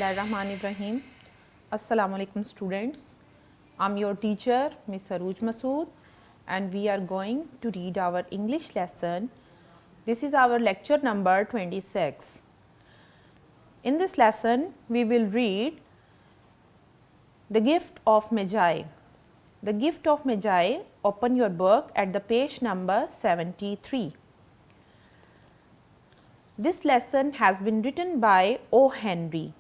Bismillahirrahmanirrahim. Assalamu alaikum students. I'm your teacher Ms. Sarooj Masood and we are going to read our English lesson. This is our lecture number 26. In this lesson we will read The Gift of Magi. The Gift of Magi. Open your book at the page number 73. This lesson has been written by O. Henry.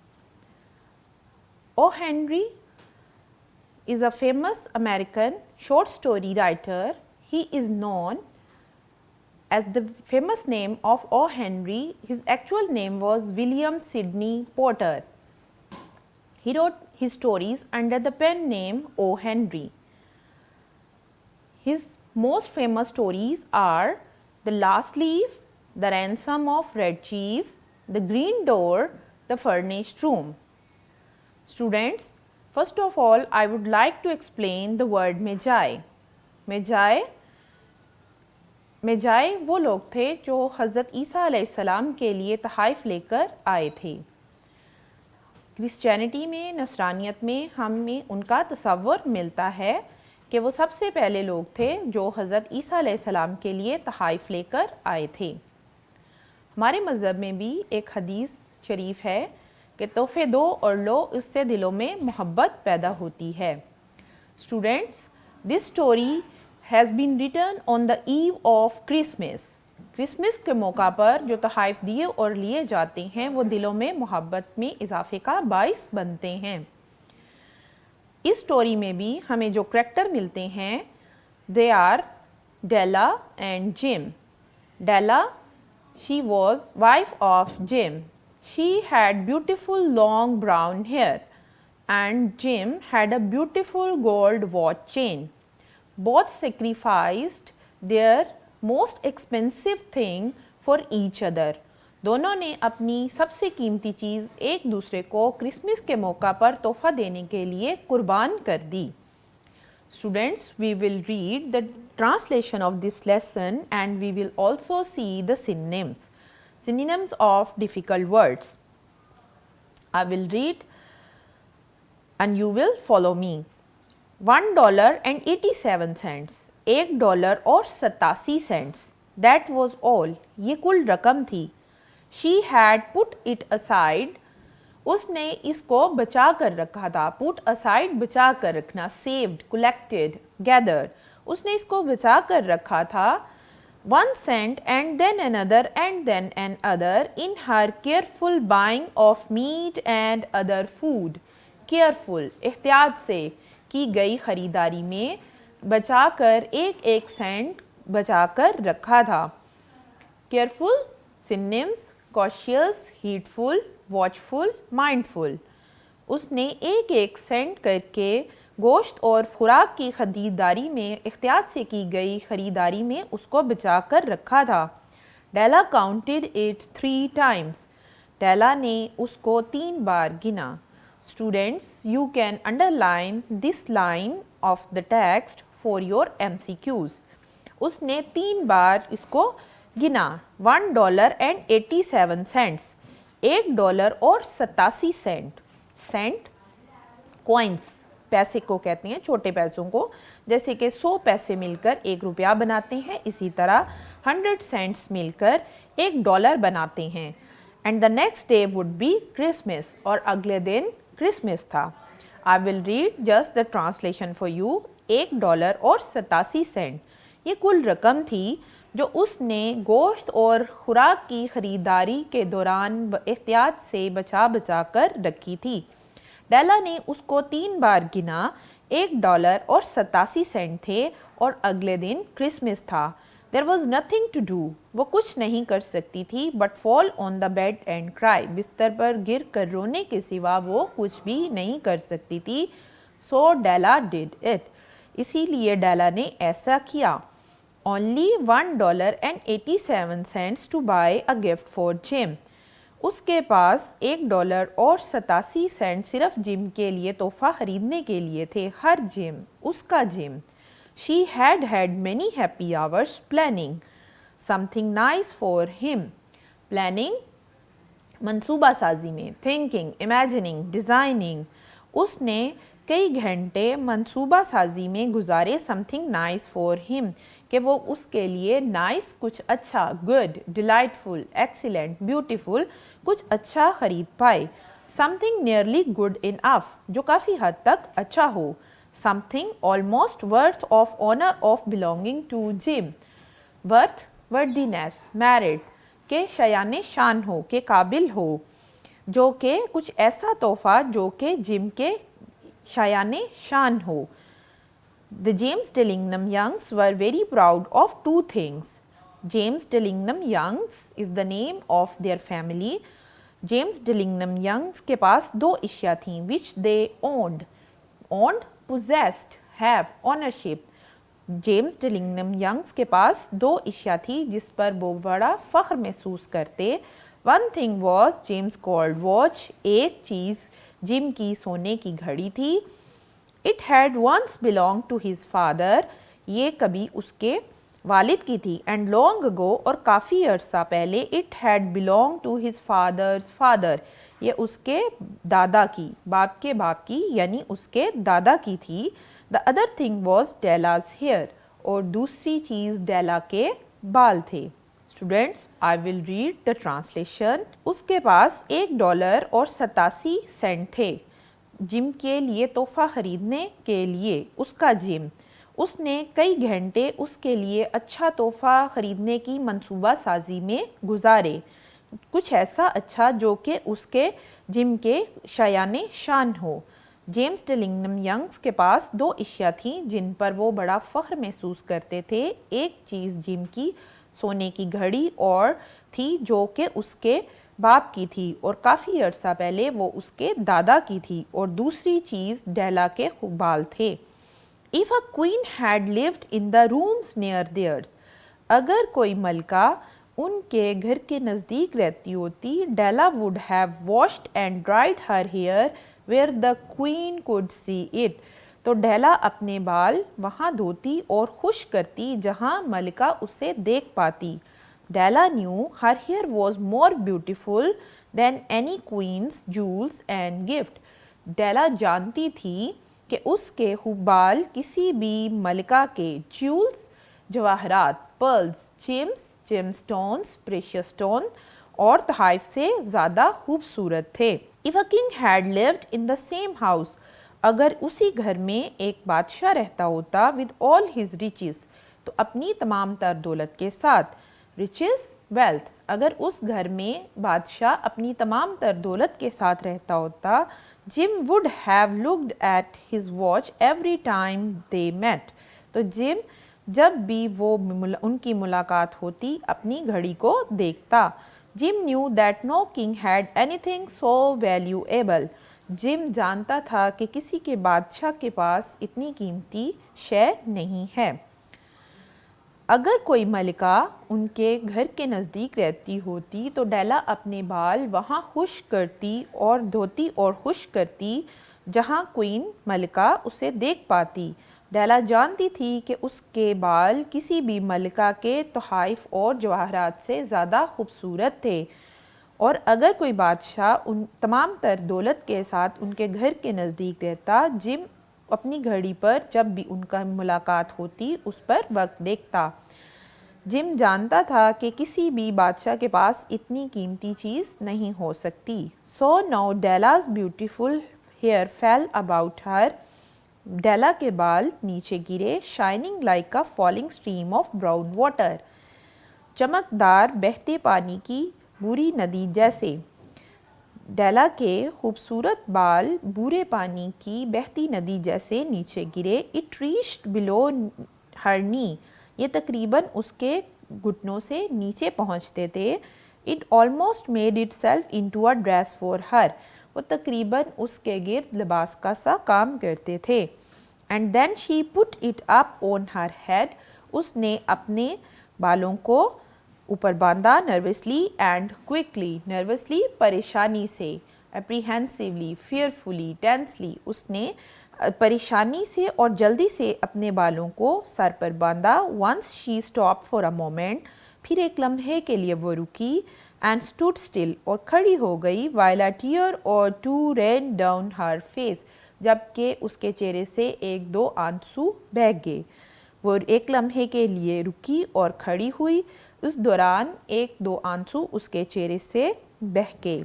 O. Henry is a famous American short story writer. He is known as the famous name of O. Henry. His actual name was William Sidney Porter. He wrote his stories under the pen name O. Henry. His most famous stories are The Last Leaf, The Ransom of Red Chief, The Green Door, The Furnished Room. Students, first of all I would like to explain the word Magi. Magi वो लोग थे जो हज़रत ईसा अलैहिस्सलाम के लिए तहाइफ लेकर आए थे। क्रिश्चियनिटी में, नसरानियत में हमें उनका तसव्वुर मिलता है कि वो सबसे पहले लोग थे जो हज़रत ईसा अलैहिस्सलाम के लिए तहाइफ लेकर आए थे। हमारे मज़हब में भी एक हदीस शरीफ है कि तोहफ़े दो और लो, उससे दिलों में मोहब्बत पैदा होती है। Students, this story has been written on the eve of Christmas. Christmas के मौका पर जो तोहफ़े दिए और लिए जाते हैं वो दिलों में मोहब्बत में इजाफे का बाइस बनते हैं। इस स्टोरी में भी हमें जो करैक्टर मिलते हैं they are Della and Jim. Della, she was wife of Jim. She had beautiful long brown hair and Jim had a beautiful gold watch chain. Both sacrificed their most expensive thing for each other. दोनों ने अपनी सबसे कीमती चीज़ एक दूसरे को Christmas के मौका पर तोहफ़ा देने के लिए कुर्बान कर दी। Students, we will read the translation of this lesson and we will also see the synonyms of difficult words. I will read and you will follow me. $1.87, $1 और 87 cents. That was all. ये कुल रकम थी। She had put it aside. उसने इसको बचा कर रखा था। पुट असाइड बचा कर रखना, सेव्ड, कलेक्टेड, गैदर। उसने इसको बचा कर रखा था। 1 cent and then another and then another in her careful buying of meat and other food. Careful, एहतियात से की गई ख़रीदारी में बचा कर एक सेंट बचा कर रखा था। Careful synonyms cautious, heedful, watchful, mindful. उसने एक सेंट करके गोश्त और खुराक की ख़रीदारी में एहतियात से की गई ख़रीदारी में उसको बचा कर रखा था। डेला काउंटेड इट 3 times. डेला ने उसको 3 बार गिना। Students, you can underline this line of the text for your MCQs. उसने 3 बार इसको गिना। $1.87, $1 और 87 सेंट। सेंट कॉइन्स, पैसे को कहते हैं, छोटे पैसों को, जैसे कि 100 पैसे मिलकर $1 बनाते हैं, इसी तरह 100 सेंट्स मिलकर $1 बनाते हैं। And the next day would be Christmas, और अगले दिन क्रिसमस था। आई will read just the translation for you. $1 और 87 सेंट ये कुल रकम थी जो उसने गोश्त और खुराक की ख़रीदारी के दौरान एहतियात से बचा कर रखी थी। डेला ने उसको 3 बार गिना। $1 और 87 सेंट थे और अगले दिन क्रिसमस था। There was nothing to do, वो कुछ नहीं कर सकती थी but fall on the bed and cry, बिस्तर पर गिर कर रोने के सिवा वो कुछ भी नहीं कर सकती थी। सो डेला डिड इट, इसीलिए डेला ने ऐसा किया। Only $1.87 to buy a gift for Jim. उसके पास $1 और 87 सेंट सिर्फ जिम के लिए तोहफ़ा खरीदने के लिए थे। हर जिम, उसका gym. She had had many happy hours planning something nice for him. Planning मंसूबा साजी में, थिंकिंग, इमेजिनिंग, डिज़ाइनिंग, उसने कई घंटे मंसूबा साजी में गुजारे समथिंग नाइस फॉर हिम, कि वो उसके लिए नाइस कुछ अच्छा, गुड, डिलाइटफुल, एक्सीलेंट, ब्यूटीफुल कुछ अच्छा खरीद पाए। समथिंग नियरली गुड इनफ, जो काफ़ी हद तक अच्छा हो। Something almost worth of honour of belonging to Jim, worth worthiness, merit, के शयाने शान हो, के काबिल हो, जो कि कुछ ऐसा तोहफा जो कि जिम के शयाने शान हो। The James Dillingham Youngs were very proud of two things. James Dillingham Youngs is the name of their family. James Dillingham Youngs के पास दो इश्या थीं which they owned, possessed, have, ownership. James Dillingham Youngs के पास दो इश्या थी जिस पर वो बड़ा फ़ख्र महसूस करते। One thing was James gold watch, एक चीज़ जिम की सोने की घड़ी थी। It had once belong to his father, ये कभी उसके वालिद की थी। एंड लॉन्ग अगो, और काफ़ी अरसा पहले, it had belong to his father's father, ये उसके दादा की, बाप के बाप की, यानी उसके दादा की थी। The other thing was Della's hair, और दूसरी चीज़ डेला के बाल थे। Students, I will read the translation. उसके पास $1.87 थे जिम के लिए तोहफा ख़रीदने के लिए। उसका जिम, उसने कई घंटे उसके लिए अच्छा तोहफा ख़रीदने की मंसूबा साजी में गुजारे, कुछ ऐसा अच्छा जो कि उसके जिम के शयाने शान हो। जेम्स डिलिंगम यंग्स के पास दो इश्या थीं जिन पर वो बड़ा फ़ख्र महसूस करते थे। एक चीज़ जिम की सोने की घड़ी और थी जो कि उसके बाप की थी और काफ़ी अरसा पहले वो उसके दादा की थी, और दूसरी चीज़ डेला के बाल थे। If a queen had lived in the rooms near theirs, अगर कोई मलका उनके घर के नज़दीक रहती होती, Della would have washed and dried her hair where the queen could see it, तो डेला अपने बाल वहाँ धोती और खुश करती जहाँ मलिका उसे देख पाती। डेला knew her hair was more beautiful than any queen's jewels and gift. डेला जानती थी कि उसके बाल किसी भी मलिका के ज्यूल्स, जवाहरात, pearls, James, gemstones, precious stone और तोहफ़ से ज़्यादा खूबसूरत थे। If a king had lived in the same house, अगर उसी घर में एक बादशाह रहता होता, with all his riches, तो अपनी तमाम तर दौलत के साथ, riches, wealth, अगर उस घर में बादशाह अपनी तमाम तर दौलत के साथ रहता होता, Jim would have looked at his watch every time they met, तो जिम जब भी वो उनकी मुलाकात होती अपनी घड़ी को देखता। Jim knew that no king had anything so valuable, gym जानता था कि किसी के बादशाह के पास इतनी कीमती शय नहीं है। अगर कोई मलिका उनके घर के नज़दीक रहती होती तो डेला अपने बाल वहाँ खुश करती और धोती और खुश करती जहाँ क्वीन मलिका उसे देख पाती। डेला जानती थी कि उसके बाल किसी भी मलिका के तोहफ़ और जवाहरात से ज़्यादा खूबसूरत थे, और अगर कोई बादशाह उन तमाम तर दौलत के साथ उनके घर के नज़दीक रहता, जिम अपनी घड़ी पर जब भी उनका मुलाकात होती उस पर वक्त देखता। जिम जानता था कि किसी भी बादशाह के पास इतनी कीमती चीज़ नहीं हो सकती। So now Della's beautiful hair fell about her, Della के बाल नीचे गिरे, shining like a falling stream of brown water, चमकदार बहते पानी की बुरी नदी जैसे। डेला के खूबसूरत बाल बुरे पानी की बहती नदी जैसे नीचे गिरे। इट रीच्ड बिलो हर नी, ये तकरीबन उसके घुटनों से नीचे पहुंचते थे। It almost made it self into a dress for her, वो तकरीबन उसके गिर्द लिबास का सा काम करते थे। And then she put it up on her head, उसने अपने बालों को ऊपर बांधा। नर्वसली एंड क्विकली, नर्वसली परेशानी से, एप्रीहेंसिवली, फियरफुली, टेंसली, उसने परेशानी से और जल्दी से अपने बालों को सर पर बांधा। Once she stop for a moment, फिर एक लम्हे के लिए वो रुकी। and stood still, और खड़ी हो गई, while a tear or two ran down her face, जबकि उसके चेहरे से एक दो आंसू बह गए। वो एक लम्हे के लिए रुकी और खड़ी हुई, उस दौरान एक दो आंसू उसके चेहरे से बह गए।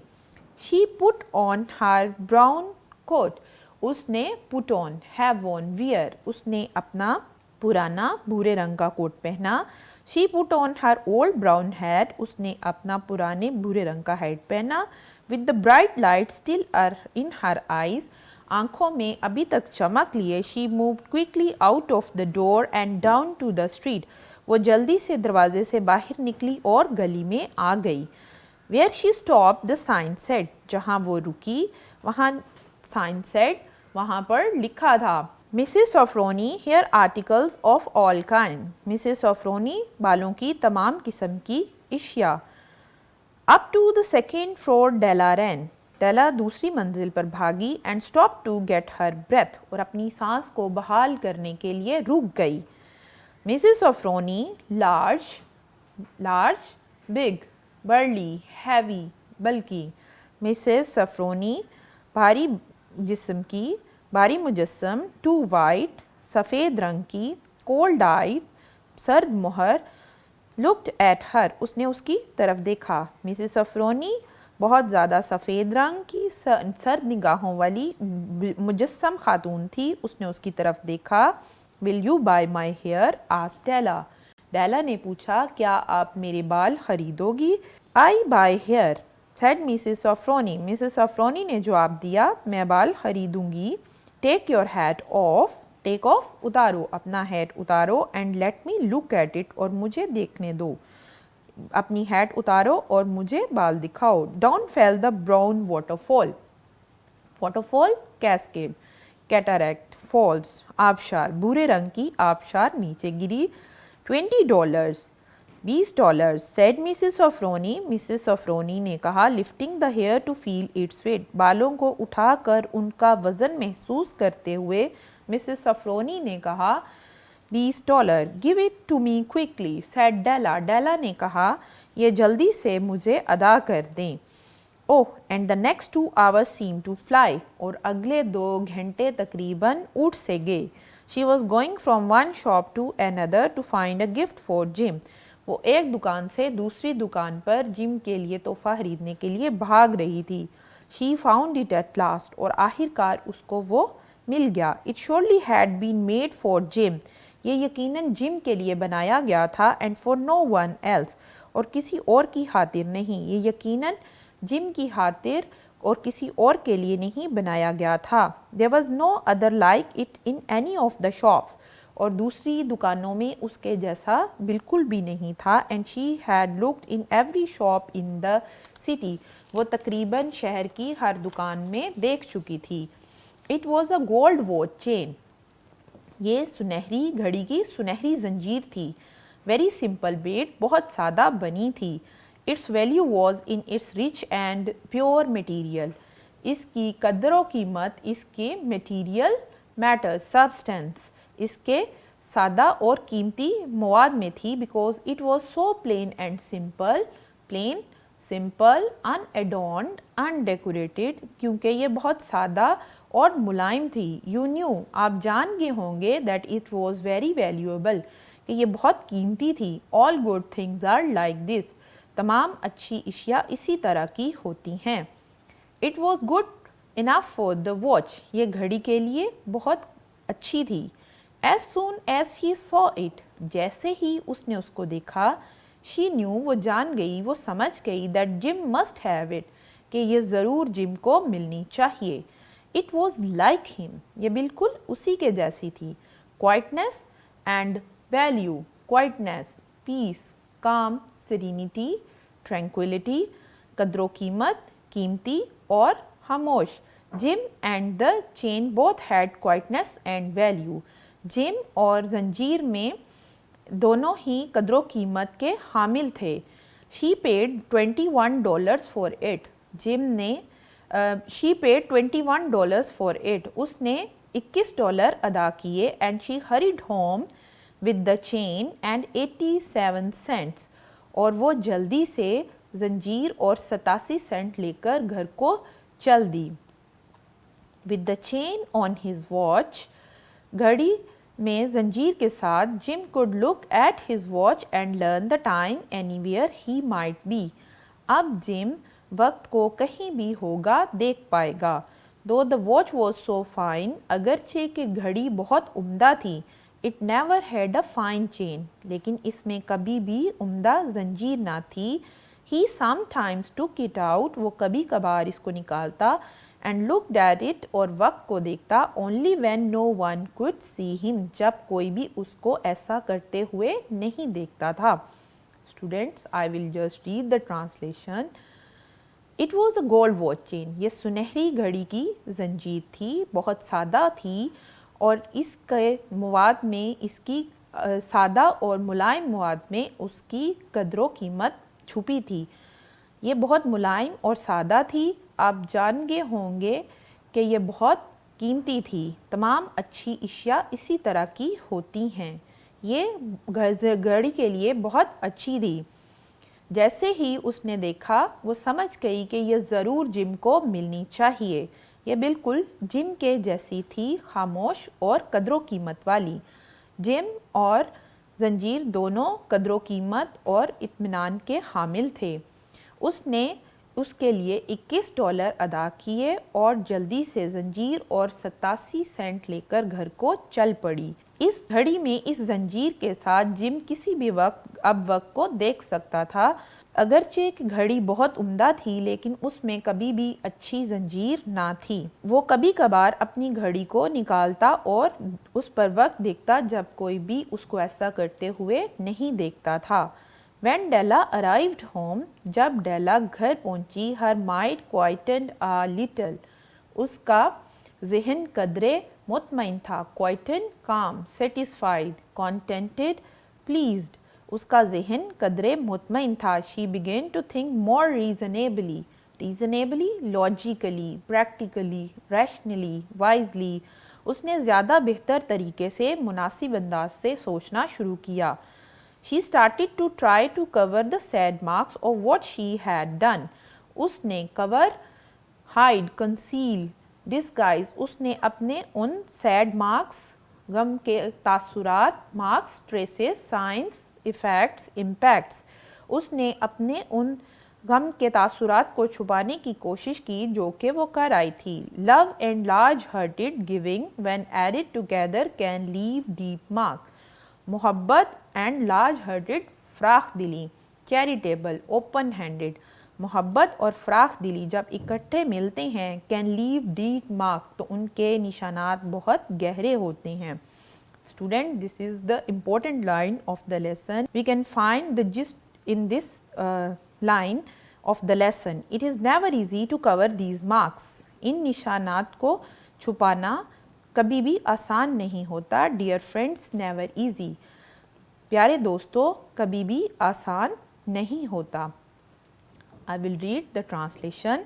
She put on her brown coat, उसने put on, have on, wear, उसने अपना पुराना भूरे रंग का कोट पहना। She put on her old brown hat, उसने अपना पुराने भूरे रंग का हैट पहना। With the bright light still in her eyes, आंखों में अभी तक चमक लिए, she moved quickly out of the door and down to the street, वो जल्दी से दरवाजे से बाहर निकली और गली में आ गई। Where she stopped, the sign said, जहाँ वो रुकी वहाँ sign said, वहाँ पर लिखा था, Mrs. Sofroni, here articles of all kind. Mrs. Sofroni, बालों की तमाम किस्म की इशिया। Up to the second floor, Della ran. Della दूसरी मंजिल पर भागी and stopped to get her breath, और अपनी सांस को बहाल करने के लिए रुक गई। Mrs. Sofroni, large, big, burly, heavy, bulky. Mrs. Sofroni, भारी जिस्म की, भारी मुजस्सम, टू वाइट, सफ़ेद रंग की, कोल्ड आई, सर्द मुहर, लुक्ड एट हर, उसने उसकी तरफ देखा। मिसेस सफरोनी, बहुत ज़्यादा सफ़ेद रंग की सर्द निगाहों वाली मुजस्सम खातून थी, उसने उसकी तरफ देखा। Will you buy my hair, asked Della. Della ने पूछा, क्या आप मेरे बाल खरीदोगी? I buy hair, said Mrs Sofronie. Mrs Sofronie ने जवाब दिया, मैं बाल खरीदूंगी। Take your hat off, take off उतारो, अपना हैट उतारो, and let me look at it, और मुझे देखने दो। अपनी हैट उतारो और मुझे बाल दिखाओ। Down fell the brown waterfall, waterfall cascade, cataract, falls आबशार, भूरे रंग की आबशार नीचे गिरी। $20, $20, said Mrs Sofronie. Mrs Sofronie ने कहा, lifting the hair to feel its weight, बालों को उठाकर उनका वजन महसूस करते हुए मिसेस सफरोनी ने कहा, $20, give it to me quickly, said Della. Della ने कहा, यह जल्दी से मुझे अदा कर दें। Oh, and the next 2 hours seem to fly, और अगले 2 घंटे तकरीबन उड़ से गए। She was going from one shop to another to find a gift for Jim, वो एक दुकान से दूसरी दुकान पर जिम के लिए तोहफा खरीदने के लिए भाग रही थी। She found it at last, और आखिरकार उसको वो मिल गया। It surely had been made for Jim, ये यकीनन जिम के लिए बनाया गया था। And for no one else, और किसी और की खातिर नहीं, ये यकीनन जिम की खातिर और किसी और के लिए नहीं बनाया गया था। There was no other like it in any of the shops, और दूसरी दुकानों में उसके जैसा बिल्कुल भी नहीं था। And she had looked in every shop in the city, वो तकरीबन शहर की हर दुकान में देख चुकी थी। It was a gold watch chain, ये सुनहरी घड़ी की सुनहरी जंजीर थी। वेरी सिंपल बेड, बहुत सादा बनी थी। It's value was in its rich and pure material, इसकी कदर व कीमत इसके मटीरियल मैटर सब्सटेंस, इसके सादा और कीमती मवाद में थी। Because it was so plain and simple, plain simple, unadorned, undecorated, क्योंकि ये बहुत सादा और मुलायम थी। यू न्यू, आप जान गए होंगे, that it was very valuable, कि ये बहुत कीमती थी। All good things are like this, तमाम अच्छी अशिया इसी तरह की होती हैं। It was good enough for the watch, ये घड़ी के लिए बहुत अच्छी थी। As soon as he saw it, जैसे ही उसने उसको देखा, शी न्यू, वो जान गई, वो समझ गई, that gym must have it, कि ये ज़रूर जिम को मिलनी चाहिए। इट वॉज लाइक हिम, ये बिल्कुल उसी के जैसी थी। Quietness and value, quietness, peace, calm, serenity, tranquillity, कदरो कीमत, कीमती और खामोश। Jim and the chain both had quietness and value, Jim और जंजीर में दोनों ही कदरो कीमत के हामिल थे। She paid $21 for it, gym ने शी पेड $21 फॉर इट, उसने $21 अदा किए। And she hurried home with the chain and 87 cents, और वो जल्दी से जंजीर और 87 सेंट लेकर घर को चल दी। With the chain on his watch, घड़ी में जंजीर के साथ, Jim could look at his watch and learn the time anywhere he might be. अब जिम वक्त को कहीं भी होगा देख पाएगा। Though the watch was so fine, अगरचे कि घड़ी बहुत उम्दा थी। It never had a fine chain, लेकिन इसमें कभी भी उम्दा जंजीर ना थी। He sometimes took it out, वो कभी कभार इसको निकालता। एंड लुक्ड एट इट, और वक्त को देखता। Only when no one could see him, जब कोई भी उसको ऐसा करते हुए नहीं देखता था। Students, I will just read the translation. It was a gold watch chain, ये सुनहरी घड़ी की जंजीर थी, बहुत सादा थी और इसके मवाद में, इसकी सादा और मुलायम मवाद में उसकी कदरों कीमत छुपी थी। ये बहुत मुलायम और सादा थी। आप जान गए होंगे कि ये बहुत कीमती थी। तमाम अच्छी अशिया इसी तरह की होती हैं। ये घड़ी के लिए बहुत अच्छी थी। जैसे ही उसने देखा वो समझ गई कि यह ज़रूर जिम को मिलनी चाहिए। यह बिल्कुल जिम के जैसी थी, खामोश और कदरों कीमत वाली। जिम और जंजीर दोनों कदरों कीमत और इत्मीनान के हामिल थे। उसने उसके लिए $21 अदा किए और जल्दी से जंजीर और 87 सेंट लेकर घर को चल पड़ी। इस घड़ी में इस जंजीर के साथ जिम किसी भी वक्त अब वक्त को देख सकता था। अगरचे कि घड़ी बहुत उम्दा थी, लेकिन उसमें कभी भी अच्छी जंजीर ना थी। वो कभी कभार अपनी घड़ी को निकालता और उस पर वक्त देखता, जब कोई भी उसको ऐसा करते हुए नहीं देखता था। When Della arrived home, जब डेला घर पहुंची, her mind quietened a little, उसका जहन कदरे मुतमईन था। quietened calm, satisfied, contented, pleased, उसका जहन कदरे मुतमईन था। she began to think more reasonably, logically, practically, rationally, wisely, उसने ज़्यादा बेहतर तरीके से, मुनासिब अंदाज से सोचना शुरू किया। She started to try to cover the sad marks of what she had done. उसने cover, hide, conceal, disguise, उसने अपने उन sad marks, गम के तासुरात, marks, traces, signs, effects, impacts, उसने अपने उन गम के तासुरात को छुपाने की कोशिश की जो कि वो कर आई थी। Love and large-hearted giving when added together can leave deep mark. मोहब्बत एंड लार्ज हार्टेड, फ्राख दिली, चैरिटेबल, ओपन हैंडेड, मोहब्बत और फ्राख दिली जब इकट्ठे मिलते हैं, कैन लीव डीप मार्क, तो उनके निशानात बहुत गहरे होते हैं। Student, this is the important line of the lesson. We can find the gist in this line of the lesson. It is never easy to cover these marks, इन निशानात को छुपाना कभी भी आसान नहीं होता। डियर फ्रेंड्स, नेवर ईजी, प्यारे दोस्तों, कभी भी आसान नहीं होता। आई विल रीड द ट्रांसलेशन।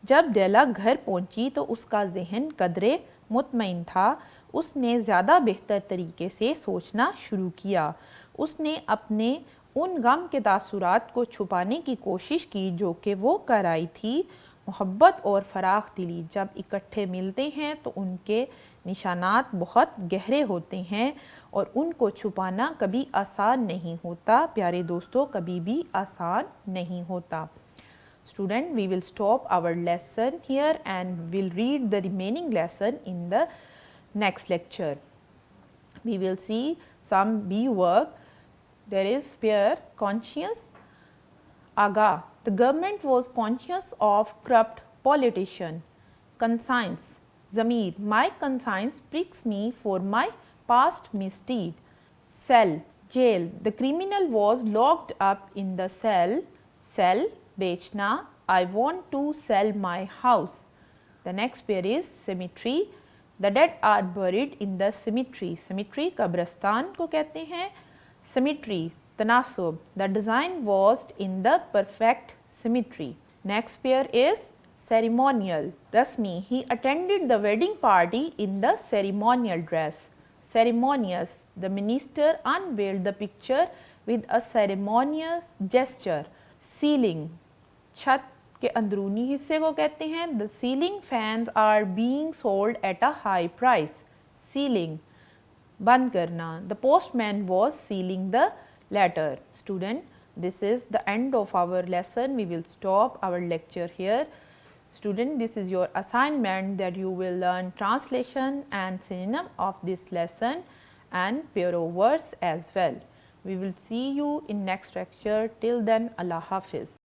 जब डेला घर पहुंची तो उसका जहन कदरे मुतमईन था। उसने ज़्यादा बेहतर तरीके से सोचना शुरू किया। उसने अपने उन गम के तासुरात को छुपाने की कोशिश की जो कि वो कर आई थी। मोहब्बत और फराख दिली जब इकट्ठे मिलते हैं तो उनके निशानात बहुत गहरे होते हैं और उनको छुपाना कभी आसान नहीं होता। प्यारे दोस्तों, कभी भी आसान नहीं होता। Student, we will stop our lesson here and we'll read the remaining lesson in the next lecture. We will see some B work. There is here conscious Aga. The government was conscious of corrupt politician. Conscience, Zamir, my conscience pricks me for my past misdeed. Cell, jail, the criminal was locked up in the cell. Cell, बेचना, I want to sell my house. The next pair is cemetery. The dead are buried in the cemetery. Cemetery कब्रस्तान को कहते हैं. Cemetery, तनासुब. The design was in the perfect symmetry. Next pair is ceremonial. Rasmi, he attended the wedding party in the ceremonial dress. Ceremonious, the minister unveiled the picture with a ceremonious gesture. Ceiling, छत के अंदरूनी हिस्से को कहते हैं। The ceiling fans are being sold at a high price. Sealing, बंद करना। The postman was sealing the letter. Student, this is the end of our lesson. We will stop our lecture here. Student, this is your assignment that you will learn translation and synonym of this lesson and pair of words as well. We will see you in next lecture. Till then, Allah Hafiz.